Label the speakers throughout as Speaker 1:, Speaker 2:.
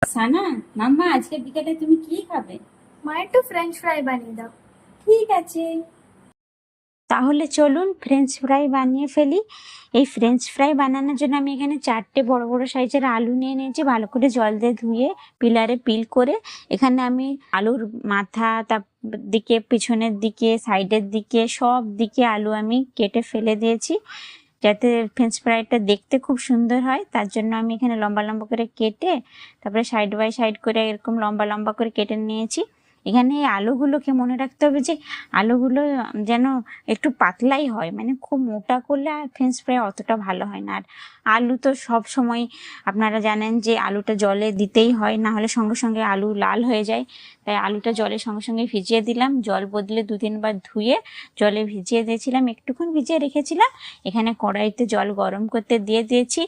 Speaker 1: সানা, মাম্মা আজকে বিকেলে তুমি কি খাবে?
Speaker 2: মা একটু ফ্রেঞ্চ ফ্রাই বানিয়ে দাও।
Speaker 1: ঠিক আছে।
Speaker 3: তাহলে চলুন ফ্রেঞ্চ ফ্রাই বানিয়ে ফেলি। এই ফ্রেঞ্চ ফ্রাই বানানোর জন্য আমি এখানে 4টে বড় বড় সাইজের আলু নিয়ে নিয়েছি, ভালো করে জল দিয়ে ধুয়ে পিলারে পিল করে। এখানে আমি আলুর মাথা, তার দিকে, পিছনের দিকে, সাইডের দিকে, সব দিকে আলু আমি কেটে ফেলে দিয়েছি, যাতে ফ্রেঞ্চ ফ্রাইটা দেখতে খুব সুন্দর হয়। তার জন্য আমি এখানে লম্বা লম্বা করে কেটে, তারপরে সাইড বাই সাইড করে এরকম লম্বা লম্বা করে কেটে নিয়েছি। এখানে এই আলুগুলোকে মনে রাখতে হবে যে আলুগুলো যেন একটু পাতলাই হয়, মানে খুব মোটা করলে আর ফ্রেঞ্চ ফ্রাই অতটা ভালো হয় না। আর আলু তো সব সময় আপনারা জানেন যে আলুটা জলে দিতেই হয়, না হলে সঙ্গে সঙ্গে আলু লাল হয়ে যায়। তাই আলুটা জলের সঙ্গে সঙ্গে ভিজিয়ে দিলাম, জল বদলে 2-3 বার ধুয়ে জলে ভিজিয়ে দিয়েছিলাম, একটুক্ষণ ভিজিয়ে রেখেছিলাম। এখানে কড়াইতে জল গরম করতে দিয়ে দিয়েছি,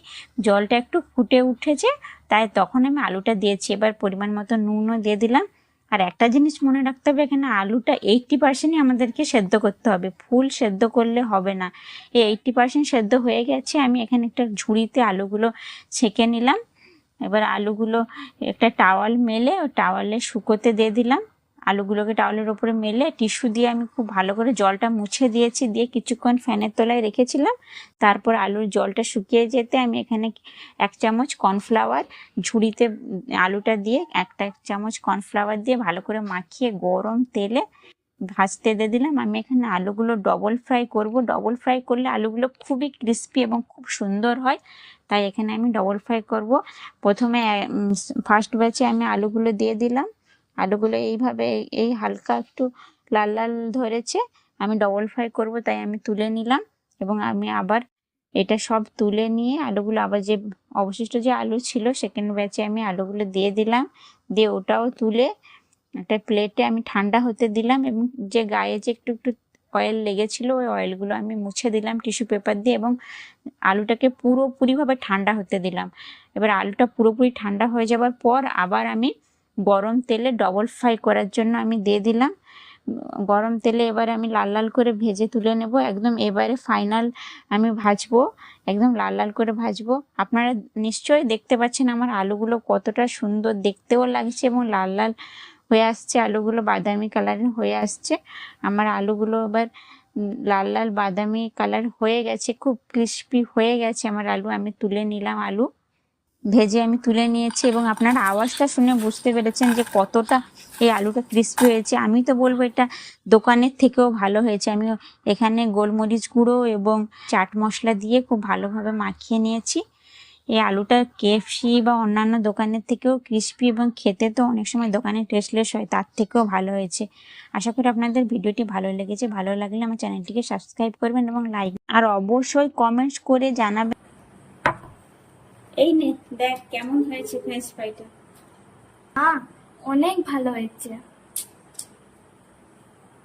Speaker 3: জলটা একটু ফুটে উঠেছে, তাই তখন আমি আলুটা দিয়েছি। এবার পরিমাণ মতো নুনও দিয়ে দিলাম। আর একটা জিনিস মনে রাখতে হবে, এখানে আলুটা 80%ই আমাদেরকে সেদ্ধ করতে হবে, ফুল সেদ্ধ করলে হবে না। এই 80% সেদ্ধ হয়ে গেছে। আমি এখানে একটা ঝুড়িতে আলুগুলো ছেঁকে নিলাম। এবার আলুগুলো একটা টাওয়াল মেলে ওই টাওয়ালে শুকোতে দিয়ে দিলাম। আলুগুলোকে টাওয়ালের উপরে মেলে টিস্যু দিয়ে আমি খুব ভালো করে জলটা মুছে দিয়েছি, দিয়ে কিছুক্ষণ ফ্যানের তলায় রেখেছিলাম। তারপর আলুর জলটা শুকিয়ে যেতে আমি এখানে 1 চামচ কর্নফ্লাওয়ার ঝুড়িতে আলুটা দিয়ে 1 চামচ কর্নফ্লাওয়ার দিয়ে ভালো করে মাখিয়ে গরম তেলে ভাজতে দিয়ে দিলাম। আমি এখানে আলুগুলো ডবল ফ্রাই করব। ডবল ফ্রাই করলে আলুগুলো খুবই ক্রিস্পি এবং খুব সুন্দর হয়, তাই এখানে আমি ডবল ফ্রাই করব। প্রথমে ফার্স্ট ব্যাচে আমি আলুগুলো দিয়ে দিলাম। আলুগুলো এইভাবে এই হালকা একটু লাল লাল ধরেছে, আমি ডবল ফ্রাই করব, তাই আমি তুলে নিলাম। এবং আমি আবার এটা সব তুলে নিয়ে আলুগুলো আবার যে অবশিষ্ট যে আলু ছিল সেকেন্ড ব্যাচে আমি আলুগুলো দিয়ে দিলাম, দিয়ে ওটাও তুলে একটা প্লেটে আমি ঠান্ডা হতে দিলাম। এবং যে গায়ে যে একটু একটু অয়েল লেগেছিল ওই অয়েলগুলো আমি মুছে দিলাম টিস্যু পেপার দিয়ে, এবং আলুটাকে পুরোপুরিভাবে ঠান্ডা হতে দিলাম। এবার আলুটা পুরোপুরি ঠান্ডা হয়ে যাওয়ার পর আবার আমি গরম তেলে ডবল ফ্রাই করার জন্য আমি দিয়ে দিলাম। গরম তেলে এবার আমি লাল লাল করে ভেজে তুলে নেব। একদম এবারে ফাইনাল আমি ভাজবো, একদম লাল লাল করে ভাজবো। আপনারা নিশ্চয়ই দেখতে পাচ্ছেন আমার আলুগুলো কতটা সুন্দর দেখতেও লাগছে এবং লাল লাল হয়ে আসছে, আলুগুলো বাদামি কালারের হয়ে আসছে। আমার আলুগুলো এবার লাল লাল বাদামি কালার হয়ে গেছে, খুব ক্রিস্পি হয়ে গেছে আমার আলু। আমি তুলে নিলাম, আলু ভেজে আমি তুলে নিয়েছি। এবং আপনারা আওয়াজটা শুনে বুঝতে পেরেছেন যে কতটা এই আলুটা ক্রিস্পি হয়েছে। আমি তো বলবো এটা দোকানের থেকেও ভালো হয়েছে। আমি এখানে গোলমরিচ গুঁড়ো এবং চাট মশলা দিয়ে খুব ভালোভাবে মাখিয়ে নিয়েছি। এই আলুটা কেএফসি বা অন্যান্য দোকানের থেকেও ক্রিস্পি এবং খেতে তো অনেক সময় দোকানে টেস্টলেস হয়, তার থেকেও ভালো হয়েছে। আশা করি আপনাদের ভিডিওটি ভালো লেগেছে। ভালো লাগলে আমার চ্যানেলটিকে সাবস্ক্রাইব করবেন এবং লাইক আর অবশ্যই কমেন্টস করে জানাবেন।
Speaker 1: এই নে দেখ কেমন হয়েছে ফ্রেঞ্চ ফ্রাইটা।
Speaker 2: মা, অনেক ভালো হয়েছে।